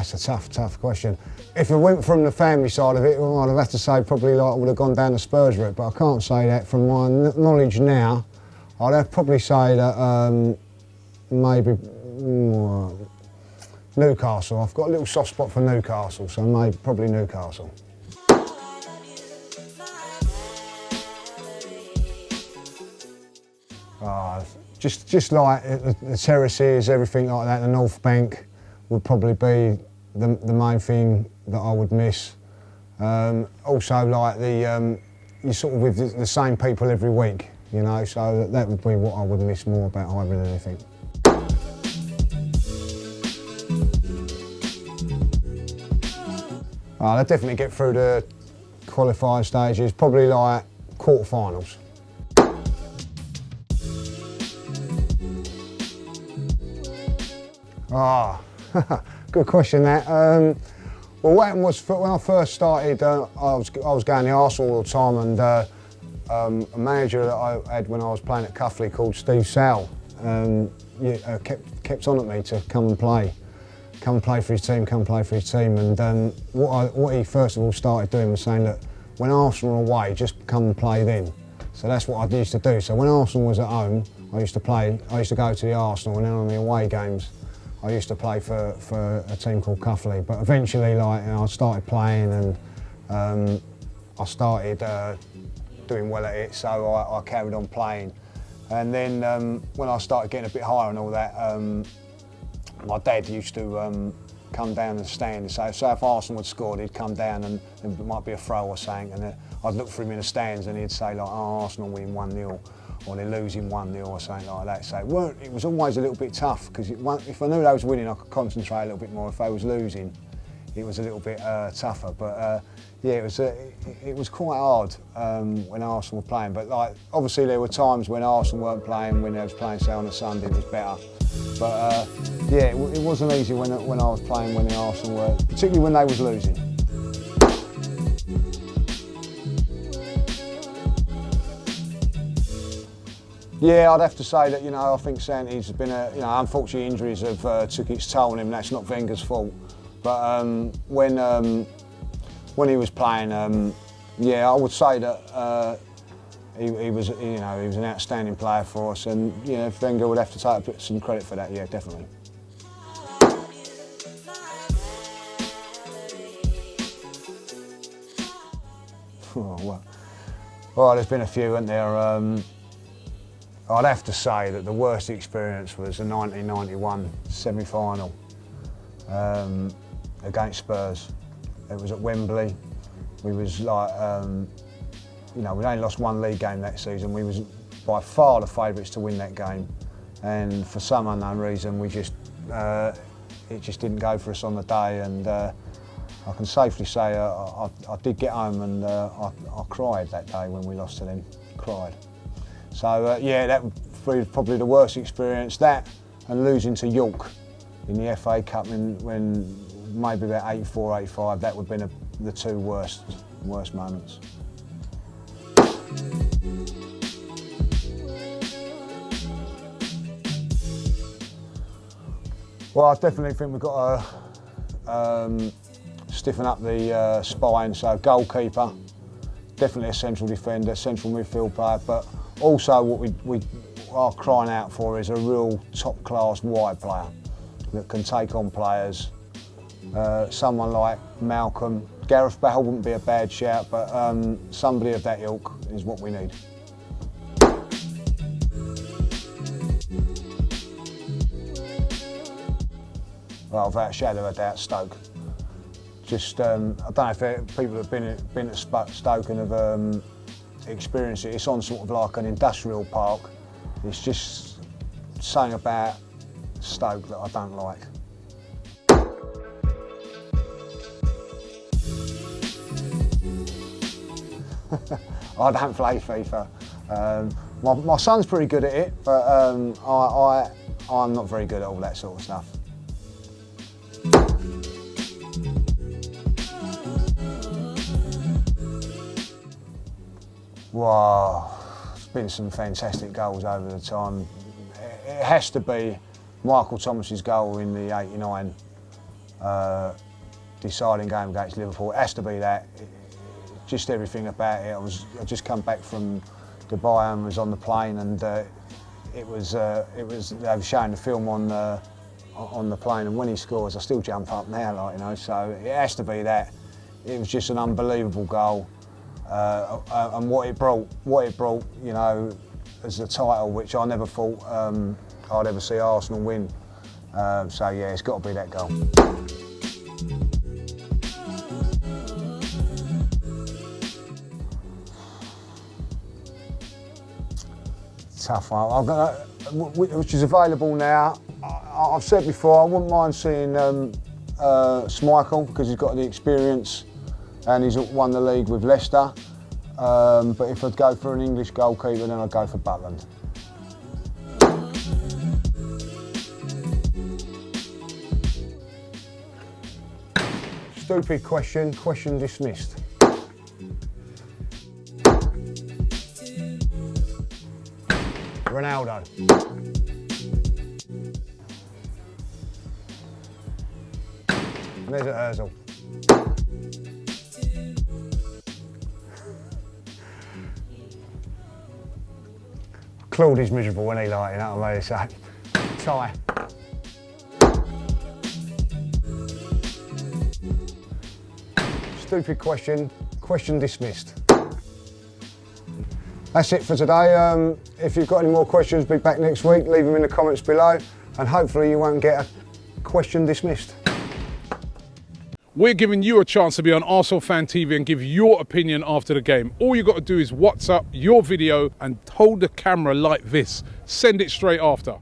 that's a tough question. If it went from the family side of it, well, I'd have to say probably like I would have gone down the Spurs route, but I can't say that from my knowledge now. I'd have probably say that maybe Newcastle. I've got a little soft spot for Newcastle, so maybe probably Newcastle. Just like the terraces, everything like that, the North Bank would probably be the main thing that I would miss. Also like you're sort of with the same people every week, you know, so that would be what I would miss more about Highbury than anything. They'll definitely get through the qualifying stages, probably like quarter-finals. Good question that. Well, what happened was when I first started, I was going to Arsenal all the time, and a manager that I had when I was playing at Cuffley called Steve Sowell kept on at me to come and play for his team, and what he first of all started doing was saying that when Arsenal were away, just come and play then. So that's what I used to do. So when Arsenal was at home, I used to go to the Arsenal, and then on the away games, I used to play for a team called Cuffley. But eventually, like, I started playing, and I started doing well at it, so I carried on playing. And then when I started getting a bit higher and all that, my dad used to come down and stand. So if Arsenal had scored, he'd come down, and it might be a throw or something, and I'd look for him in the stands, and he'd say like, "Oh, Arsenal winning 1-0." Or they're losing 1-0 or something like that. So it was always a little bit tough, because if I knew they was winning, I could concentrate a little bit more. If they was losing, it was a little bit tougher. But yeah, it was quite hard when Arsenal were playing. But like, obviously there were times when Arsenal weren't playing, when they was playing, say on a Sunday, it was better. But yeah, it wasn't easy when I was playing when the Arsenal were, particularly when they was losing. Yeah, I'd have to say that, you know, I think Santi's been unfortunately injuries have took its toll on him. That's not Wenger's fault. But when he was playing, yeah, I would say that he was an outstanding player for us, and you know, Wenger would have to take some credit for that. Yeah, definitely. Well, there's been a few, hasn't there? I'd have to say that the worst experience was the 1991 semi-final against Spurs. It was at Wembley. We was like, we'd only lost one league game that season. We was by far the favourites to win that game, and for some unknown reason, it just didn't go for us on the day. And I can safely say I did get home, and I cried that day when we lost to them. Cried. So yeah, that would be probably the worst experience. That and losing to York in the FA Cup when maybe about 84, 85. That would have been the two worst moments. Well, I definitely think we've got to stiffen up the spine. So goalkeeper, definitely a central defender, central midfield player, but also what we are crying out for is a real top-class wide player that can take on players. Someone like Malcolm, Gareth Bale wouldn't be a bad shout, but somebody of that ilk is what we need. Well, without a shadow of a doubt, Stoke. Just, I don't know if people have been at Stoke and have experienced it. It's on sort of like an industrial park. It's just something about Stoke that I don't like. I don't play FIFA. My son's pretty good at it, but I'm not very good at all that sort of stuff. Wow, there's been some fantastic goals over the time. It has to be Michael Thomas's goal in the '89 deciding game against Liverpool. It has to be that. Just everything about it. I just come back from Dubai and was on the plane, and they were showing the film on the plane, and when he scores, I still jump up now, like, you know. So it has to be that. It was just an unbelievable goal, and what it brought, you know, as the title, which I never thought I'd ever see Arsenal win. So yeah, it's got to be that goal. Tough one. Which is available now. I've said before, I wouldn't mind seeing Schmeichel, because he's got the experience and he's won the league with Leicester. But if I'd go for an English goalkeeper, then I'd go for Butland. Stupid question, question dismissed. Ronaldo. Mesut Ozil. Claude is miserable when he, like, you know what I mean? So, tie. Stupid question, question dismissed. That's it for today. If you've got any more questions, be back next week. Leave them in the comments below, and hopefully you won't get a question dismissed. We're giving you a chance to be on ArsenalFanTV and give your opinion after the game. All you got to do is WhatsApp your video and hold the camera like this. Send it straight after.